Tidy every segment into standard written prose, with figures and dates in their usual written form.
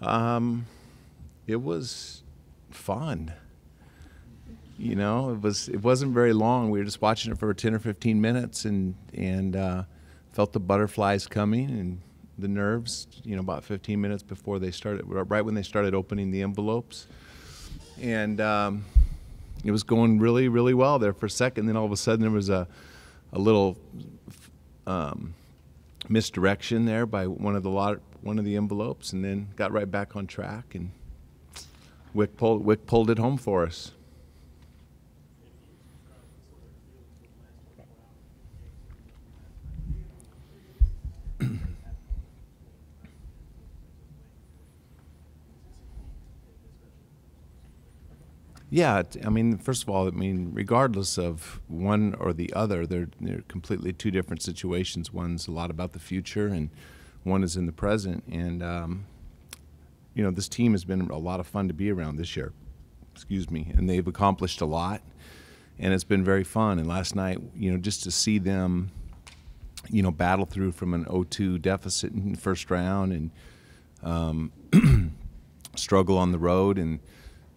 It was fun. You know, it wasn't very long. We were just watching it for 10 or 15 minutes and felt the butterflies coming and the nerves, you know, about 15 minutes before they started, right when they started opening the envelopes. And it was going really, really well there for a second. Then all of a sudden there was a little misdirection there by one of the envelopes, and then got right back on track, and Wick pulled it home for us. Yeah, I mean, first of all, I mean, regardless of one or the other, they're completely two different situations. One's a lot about the future, and one is in the present. And you know, this team has been a lot of fun to be around this year. Excuse me, and they've accomplished a lot, and it's been very fun. And last night, you know, just to see them, you know, battle through from an 0-2 deficit in the first round, and struggle on the road, and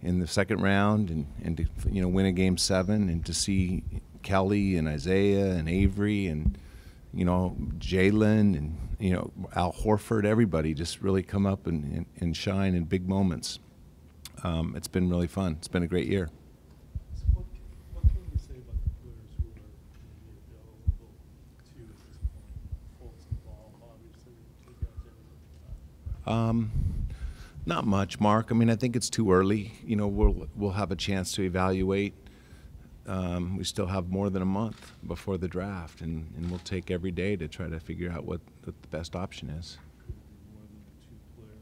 in the second round, and to, you know, win a game 7, and to see Kelly and Isaiah and Avery and, you know, Jalen and, you know, Al Horford, everybody just really come up and shine in big moments. It's been really fun. It's been a great year. So what can you say about the players who are maybe available to you at this point? Fultz and Ball, obviously, two guys every time. Not much, Mark. I mean, I think it's too early. You know, we'll have a chance to evaluate. We still have more than a month before the draft, and we'll take every day to try to figure out what the best option is. Could it be more than a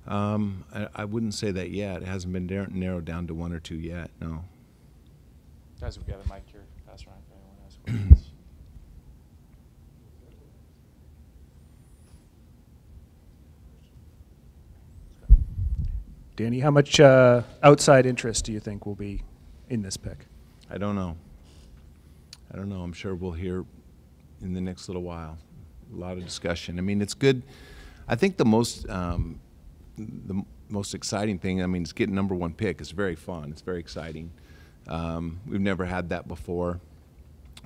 two-player situation? I wouldn't say that yet. It hasn't been narrowed down to 1 or 2 yet, no. Guys, we've got a mic here. Pass around if anyone has questions. Danny, how much outside interest do you think will be in this pick? I don't know. I'm sure we'll hear in the next little while. A lot of discussion. I mean, it's good. I think the most exciting thing, I mean, is getting #1 pick. It's very fun. It's very exciting. We've never had that before,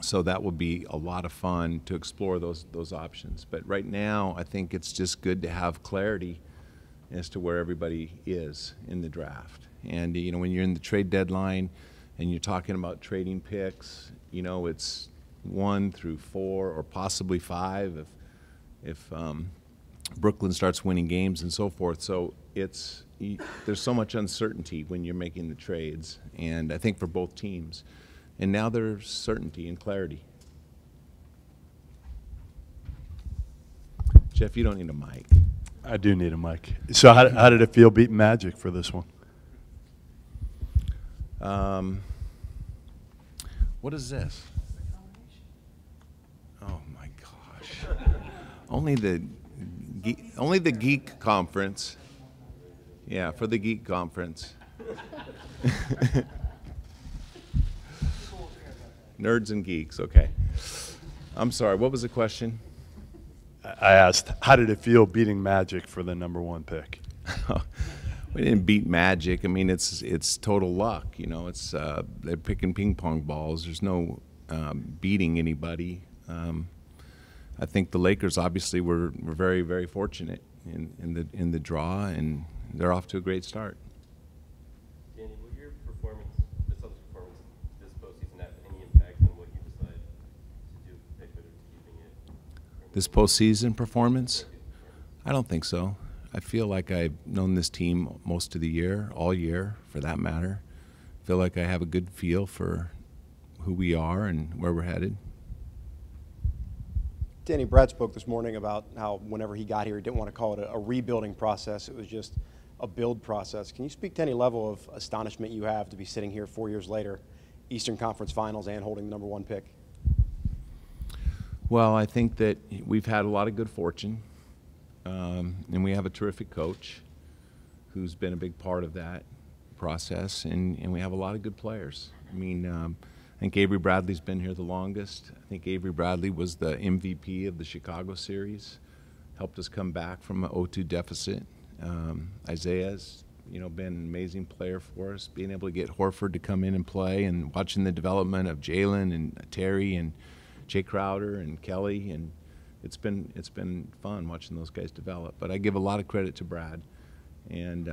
so that will be a lot of fun to explore those options. But right now, I think it's just good to have clarity as to where everybody is in the draft. And, you know, when you're in the trade deadline and you're talking about trading picks, you know, it's 1 through 4 or possibly 5 if Brooklyn starts winning games and so forth. So there's so much uncertainty when you're making the trades, and I think for both teams. And now there's certainty and clarity. Jeff, you don't need a mic. I do need a mic. So how did it feel beating Magic for this one? What is this? Oh my gosh! Only the geek conference. Yeah, for the geek conference. Nerds and geeks. Okay. I'm sorry. What was the question? I asked, how did it feel beating Magic for the #1 pick? We didn't beat Magic. I mean, it's total luck. You know, it's they're picking ping pong balls. There's no beating anybody. I think the Lakers obviously were very, very fortunate in the draw, and they're off to a great start. Danny, will your performance, the Celtics' performance this postseason, have any impact on what you decide to do with the pick, whether it's keeping it? This postseason performance? I don't think so. I feel like I've known this team most of the year, all year for that matter. I feel like I have a good feel for who we are and where we're headed. Danny, Brad spoke this morning about how whenever he got here, he didn't want to call it a rebuilding process. It was just a build process. Can you speak to any level of astonishment you have to be sitting here 4 years later, Eastern Conference Finals, and holding the #1 pick? Well, I think that we've had a lot of good fortune, and we have a terrific coach who's been a big part of that process, and we have a lot of good players. I mean, I think Avery Bradley's been here the longest. I think Avery Bradley was the MVP of the Chicago series. helped us come back from an 0-2 deficit. Isaiah's, been an amazing player for us. Being able to get Horford to come in and play, and watching the development of Jalen and Terry and Jay Crowder and Kelly, and it's been fun watching those guys develop. But I give a lot of credit to Brad, and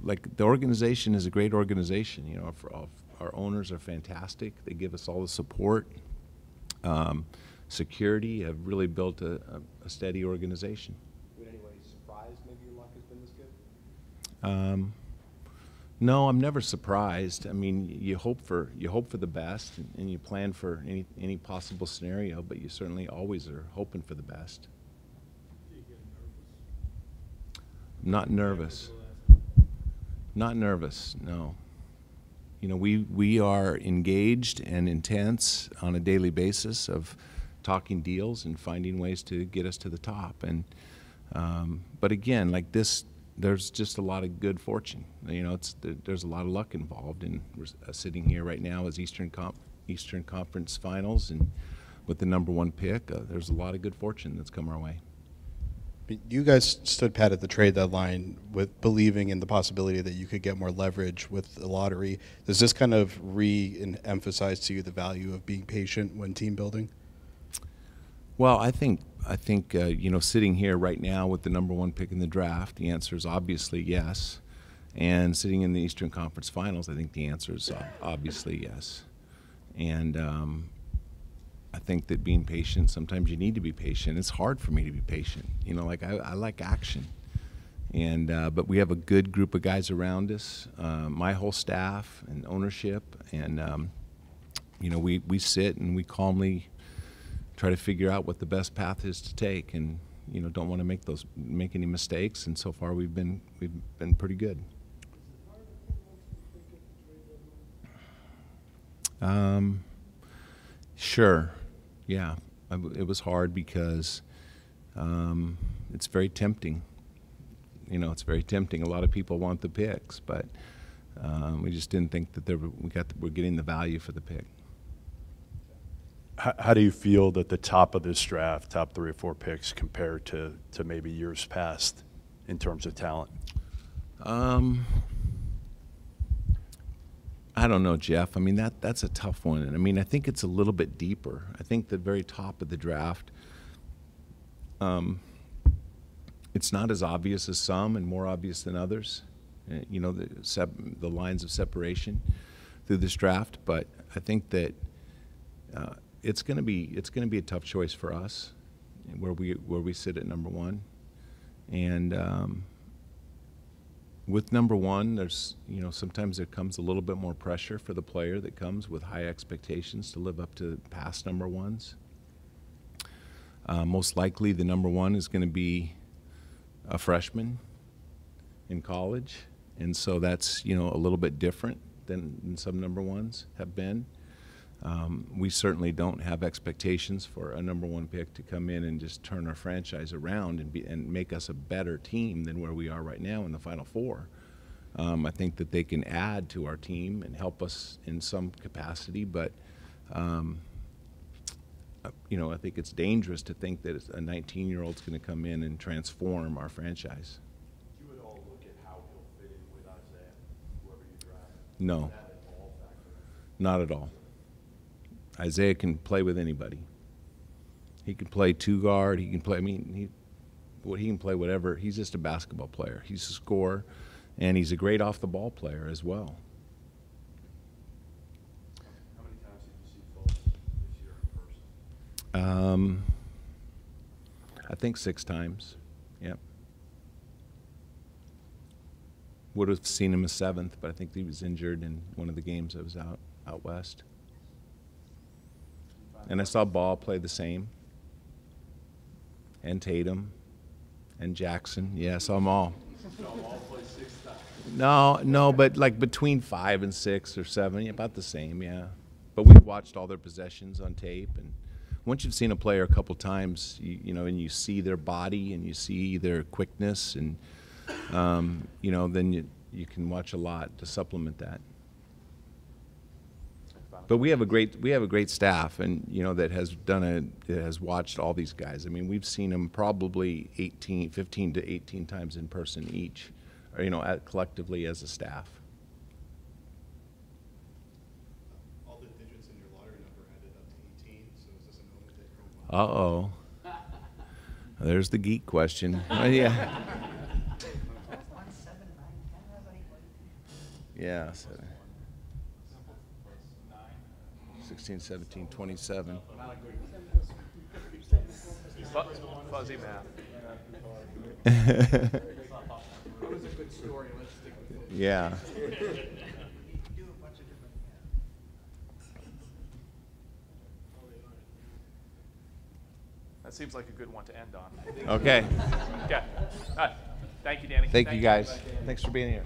like, the organization is a great organization. Our owners are fantastic. They give us all the support. Security have really built a steady organization. In any way surprised maybe your luck has been this good? No, I'm never surprised. I mean, you hope for the best, and you plan for any possible scenario, but you certainly always are hoping for the best. Do you get nervous? Not nervous. Not nervous, no. We are engaged and intense on a daily basis of talking deals and finding ways to get us to the top. And but again, like this, there's just a lot of good fortune. There's a lot of luck involved, and we're sitting here right now as Eastern Conference Finals, and with the #1 pick, there's a lot of good fortune that's come our way. You guys stood pat at the trade deadline with believing in the possibility that you could get more leverage with the lottery. Does this kind of re-emphasize to you the value of being patient when team building? Well, I think sitting here right now with the #1 pick in the draft, the answer is obviously yes. And sitting in the Eastern Conference Finals, I think the answer is obviously yes. And I think that being patient, sometimes you need to be patient. It's hard for me to be patient. Like I like action. And but we have a good group of guys around us, my whole staff and ownership, and we sit and we calmly try to figure out what the best path is to take, and don't want to make any mistakes. And so far we've been pretty good. Sure, yeah. It was hard because it's very tempting. It's very tempting. A lot of people want the picks, but we just didn't think that we're getting the value for the pick. How do you feel that the top of this draft, top 3 or 4 picks, compare to maybe years past in terms of talent? I don't know, Jeff. I mean, that's a tough one. And I mean, I think it's a little bit deeper. I think the very top of the draft, it's not as obvious as some and more obvious than others. The lines of separation through this draft. But I think that it's going to be a tough choice for us, where we sit at #1, and with #1, there's sometimes there comes a little bit more pressure for the player that comes with high expectations to live up to past #1s. Most likely, the #1 is going to be a freshman in college, and so that's a little bit different than some #1s have been. We certainly don't have expectations for a #1 pick to come in and just turn our franchise around and make us a better team than where we are right now in the Final Four. I think that they can add to our team and help us in some capacity, but I think it's dangerous to think that a 19-year-old's going to come in and transform our franchise. You would all look at how he'll fit in with Isaiah, whoever you draft. No, Is that at all factor? not at all. Isaiah can play with anybody. He can play 2-guard. He can play. I mean, he can play whatever. He's just a basketball player. He's a scorer, and he's a great off-the-ball player as well. How many times did you see Fultz this year in person? I think 6 times. Yep. Would have seen him a 7th, but I think he was injured in one of the games that was out west. And I saw Ball play the same, and Tatum, and Jackson. Yeah, I saw them all. No, but like between 5 and 6 or 7, about the same, yeah. But we watched all their possessions on tape, and once you've seen a player a couple times, and you see their body and you see their quickness, and then you can watch a lot to supplement that. Final But we have a great staff, and that has watched all these guys. I mean, we've seen them probably 15 to 18 times in person each, or, collectively as a staff. All the digits in your lottery number added up to 18, so is this a moment that Uh-oh. There's the geek question. Yeah. Yeah. 16, 17, 27. Fuzzy math. Yeah. That seems like a good one to end on. Okay. Okay. All right. Thank you, Danny. Thank you, guys. Thanks for being here.